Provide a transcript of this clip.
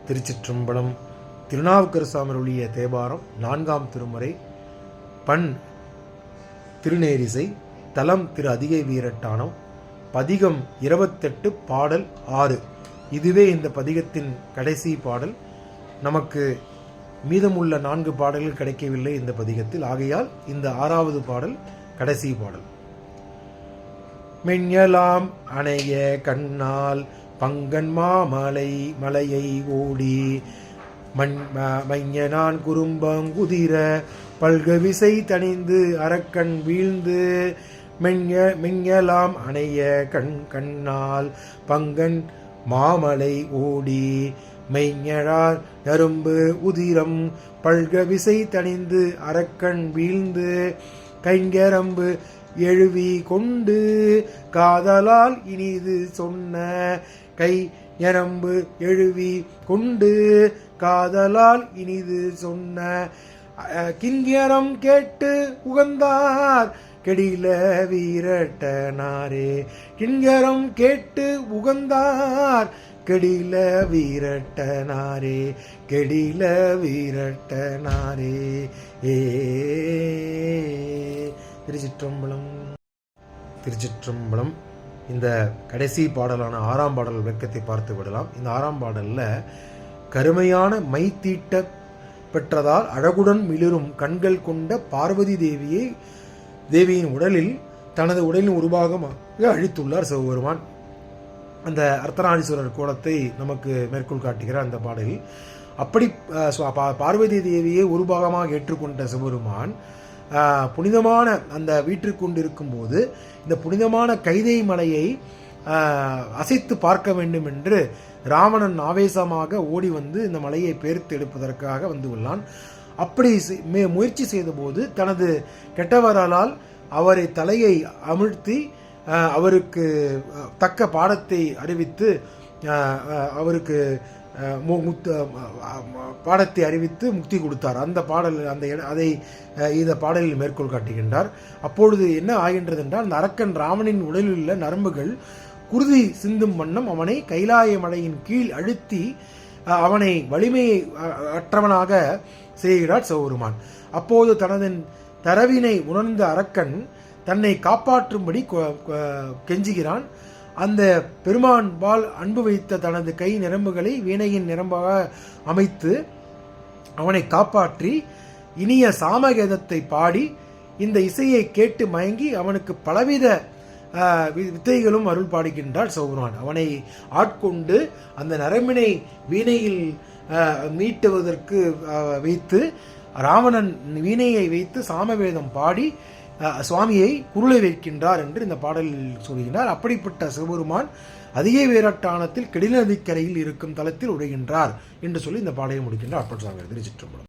திருச்சிற்றம்பலம். திருநாவுக்கரசாமருடைய தேவாரம் 4ஆம் திருமுறை, பண் திருநேரிசை, தலம் திரு அதிகை வீரட்டானம், பதிகம் 28, பாடல் 6. இதுவே இந்த பதிகத்தின் கடைசி பாடல். நமக்கு மீதமுள்ள 4 பாடல்கள் கிடைக்கவில்லை இந்த பதிகத்தில். ஆகையால் இந்த 6வது பாடல் கடைசி பாடல். மெஞ்ஞலாம் அணைய கண்ணால் பங்கன் மாமலை மலையை ஓடி மைஞனான் குறும்பங்குதிர பல்கவிசை தணிந்து அரக்கன் வீழ்ந்து மெஞ்ஞலாம் அணைய கண்ணால் பங்கன் மாமலை ஓடி மெய்ஞழார் நரும்பு உதிரம் பல்கவிசை தணிந்து அரக்கன் வீழ்ந்து கைங்கரம்பு எழுவி கொண்டு காதலால் இனிது சொன்ன கை ஞரம்பு எழுவி கொண்டு காதலால் இனிது சொன்ன கிங்கரம் கேட்டு உகந்தார் கெடில வீரட்டனாரே. கிங்கரம் கேட்டு உகந்தார் கெடில வீரட்டனாரே, கெடில வீரட்டனாரே. திருச்சிற்றம்பலம். திருச்சிற்றம்பலம். இந்த கடைசி பாடலான 6ஆம் பாடல் விளக்கத்தை பார்த்து விடலாம். இந்த 6ஆம் பாடல்ல கருமையான மை தீட்ட பெற்றதால் அழகுடன் மிளிரும் கண்கள் கொண்ட பார்வதி தேவியின் உடலில் தனது உடலின் ஒரு பாகமாக அழித்துள்ளார் சிவபெருமான். அந்த அர்த்தநாரீஸ்வரர் கோலத்தை நமக்கு மேற்கோள் காட்டுகிறார் அந்த பாடலில். அப்படி பார்வதி தேவியை ஒரு பாகமாக ஏற்றுக்கொண்ட சிவபெருமான் புனிதமான அந்த வீட்டிற்கு கொண்டிருக்கும் போது இந்த புனிதமான கைதை மலையை அசைத்து பார்க்க வேண்டும் என்று ராவணன் ஆவேசமாக ஓடி வந்து இந்த மலையை பெயர்த்து எடுப்பதற்காக வந்து உள்ளான். அப்படி முயற்சி செய்தபோது தனது கெட்டவரால் அவரை தலையை அமிழ்த்தி அவருக்கு தக்க பாடத்தை அறிவித்து அவருக்கு பாடத்தை அறிவித்து முக்தி கொடுத்தார். அந்த பாடல் அதை இந்த பாடலில் மேற்கோள் காட்டுகின்றார். அப்பொழுது என்ன ஆகின்றது என்றால், அந்த அரக்கன் ராவனின் உடலில் உள்ள நரம்புகள் குருதி சிந்தும் வண்ணம் அவனை கைலாய மலையின் கீழ் அழுத்தி அவனை வலிமையை அற்றவனாக செய்கிறார் சிவபெருமான். அப்போது தனது தரவினை உணர்ந்த அரக்கன் தன்னை காப்பாற்றும்படி கெஞ்சுகிறான். அந்த பெருமான்பால் அன்பு வைத்த தனது கை நிரம்புகளை வீணையின் நிரம்பாக அமைத்து அவனை காப்பாற்றி இனிய சாமகேதத்தை பாடி இந்த இசையை கேட்டு மயங்கி அவனுக்கு பலவித வித்தைகளும் அருள் பாடுகின்றார் சிவபெருமான். அவனை ஆட்கொண்டு அந்த நரம்பினை வீணையில் மீட்டுவதற்கு வைத்து ராவணன் வீணையை வைத்து சாமவேதம் பாடி சுவாமியை குருளை வைக்கின்றார் என்று இந்த பாடலில் சொல்கின்றார். அப்படிப்பட்ட சிவபெருமான் அதிகை வீரட்டானத்தில் கெடில நதிக்கரையில் இருக்கும் தலத்தில் உடைகின்றார் என்று சொல்லி இந்த பாடலை முடிக்கின்றார் அப்பர் சுவாமி. திருச்சிற்றம்பலம்.